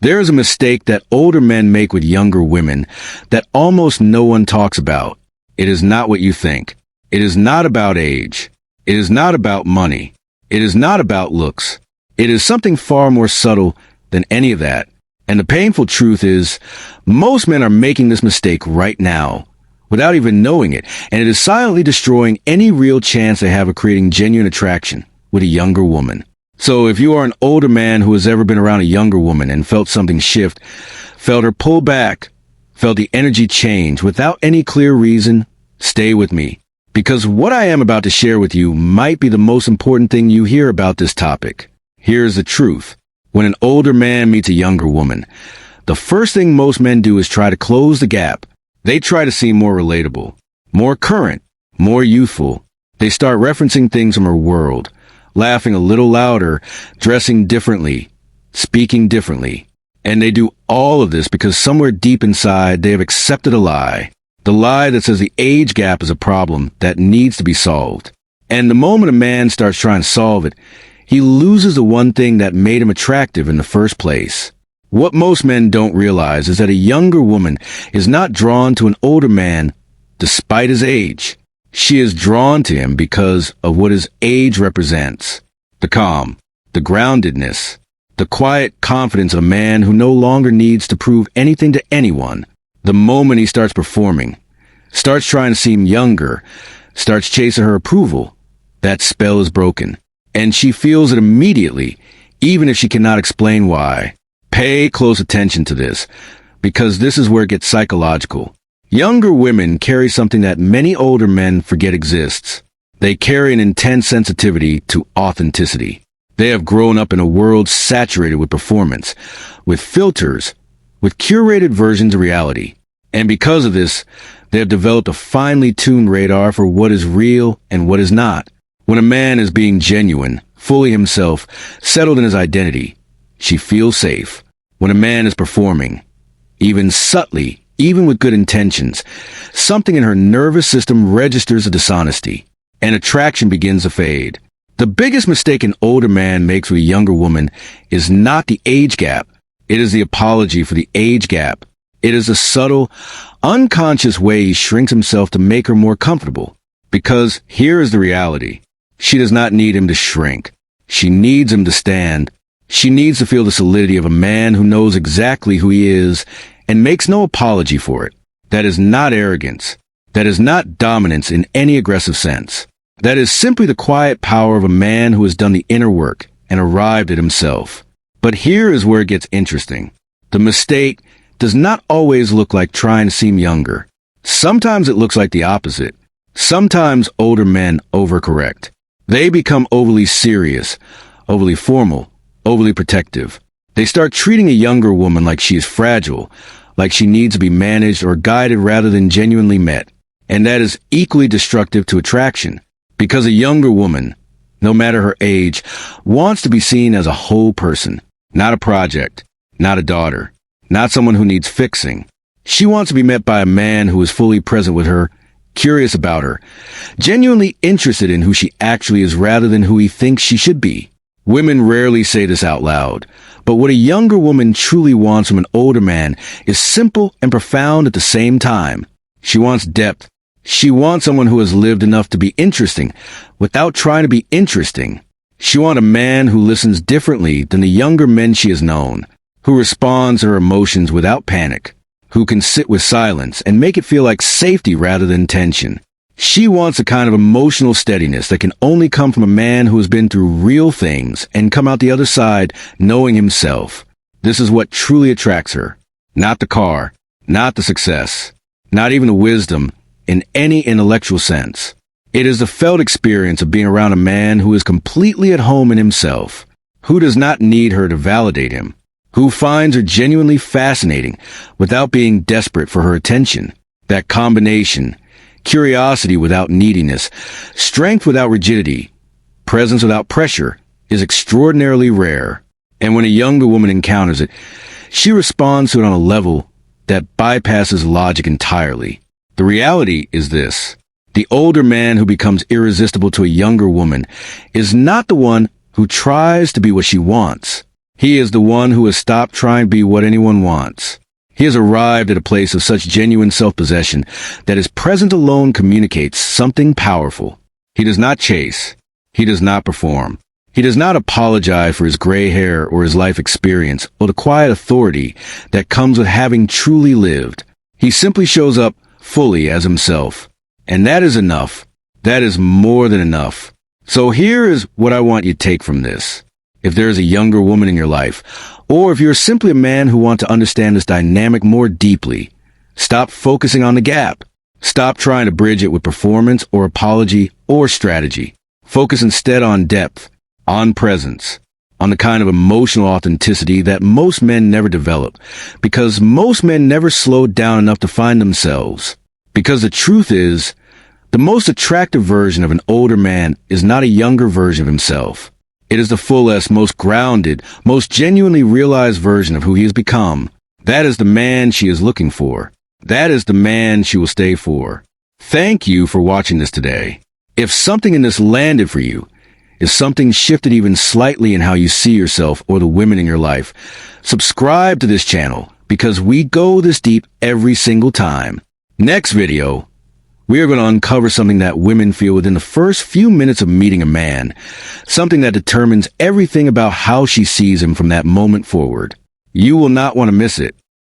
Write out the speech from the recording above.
There is a mistake that older men make with younger women that almost no one talks about. It is not what you think. It is not about age. It is not about money. It is not about looks. It is something far more subtle than any of that. And the painful truth is, most men are making this mistake right now, without even knowing it, and it is silently destroying any real chance they have of creating genuine attraction with a younger woman. So if you are an older man who has ever been around a younger woman and felt something shift, felt her pull back, felt the energy change without any clear reason, stay with me. Because what I am about to share with you might be the most important thing you hear about this topic. Here is the truth. When an older man meets a younger woman, the first thing most men do is try to close the gap. They try to seem more relatable, more current, more youthful. They start referencing things from her world, laughing a little louder, dressing differently, speaking differently. And they do all of this because somewhere deep inside they have accepted a lie. The lie that says the age gap is a problem that needs to be solved. And the moment a man starts trying to solve it, he loses the one thing that made him attractive in the first place. What most men don't realize is that a younger woman is not drawn to an older man despite his age. She is drawn to him because of what his age represents. The calm, the groundedness, the quiet confidence of a man who no longer needs to prove anything to anyone. The moment he starts performing, starts trying to seem younger, starts chasing her approval, that spell is broken. And she feels it immediately, even if she cannot explain why. Pay close attention to this, because this is where it gets psychological. Younger women carry something that many older men forget exists. They carry an intense sensitivity to authenticity. They have grown up in a world saturated with performance, with filters, with curated versions of reality. And because of this, they have developed a finely tuned radar for what is real and what is not. When a man is being genuine, fully himself, settled in his identity, she feels safe. When a man is performing, even subtly, even with good intentions, something in her nervous system registers a dishonesty, and attraction begins to fade. The biggest mistake an older man makes with a younger woman is not the age gap. It is the apology for the age gap. It is a subtle, unconscious way he shrinks himself to make her more comfortable. Because here is the reality. She does not need him to shrink. She needs him to stand. She needs to feel the solidity of a man who knows exactly who he is and makes no apology for it. That is not arrogance. That is not dominance in any aggressive sense. That is simply the quiet power of a man who has done the inner work and arrived at himself. But here is where it gets interesting. The mistake does not always look like trying to seem younger. Sometimes it looks like the opposite. Sometimes older men overcorrect. They become overly serious, overly formal, overly protective. They start treating a younger woman like she is fragile, like she needs to be managed or guided rather than genuinely met. And that is equally destructive to attraction, because a younger woman, no matter her age, wants to be seen as a whole person, not a project, not a daughter, not someone who needs fixing. She wants to be met by a man who is fully present with her, curious about her, genuinely interested in who she actually is rather than who he thinks she should be. Women rarely say this out loud, but what a younger woman truly wants from an older man is simple and profound at the same time. She wants depth. She wants someone who has lived enough to be interesting without trying to be interesting. She wants a man who listens differently than the younger men she has known, who responds to her emotions without panic, who can sit with silence and make it feel like safety rather than tension. She wants a kind of emotional steadiness that can only come from a man who has been through real things and come out the other side knowing himself. This is what truly attracts her. Not the car, not the success, not even the wisdom in any intellectual sense. It is the felt experience of being around a man who is completely at home in himself, who does not need her to validate him, who finds her genuinely fascinating without being desperate for her attention. That combination, curiosity without neediness, strength without rigidity, presence without pressure, is extraordinarily rare. And when a younger woman encounters it, she responds to it on a level that bypasses logic entirely. The reality is this. The older man who becomes irresistible to a younger woman is not the one who tries to be what she wants. He is the one who has stopped trying to be what anyone wants. He has arrived at a place of such genuine self-possession that his presence alone communicates something powerful. He does not chase. He does not perform. He does not apologize for his gray hair or his life experience or the quiet authority that comes with having truly lived. He simply shows up fully as himself. And that is enough. That is more than enough. So here is what I want you to take from this. If there is a younger woman in your life, or if you're simply a man who wants to understand this dynamic more deeply, stop focusing on the gap. Stop trying to bridge it with performance or apology or strategy. Focus instead on depth, on presence, on the kind of emotional authenticity that most men never develop, because most men never slow down enough to find themselves. Because the truth is, the most attractive version of an older man is not a younger version of himself. It is the fullest, most grounded, most genuinely realized version of who he has become. That is the man she is looking for. That is the man she will stay for. Thank you for watching this today. If something in this landed for you, if something shifted even slightly in how you see yourself or the women in your life, subscribe to this channel because we go this deep every single time. Next video, we are going to uncover something that women feel within the first few minutes of meeting a man, something that determines everything about how she sees him from that moment forward. You will not want to miss it.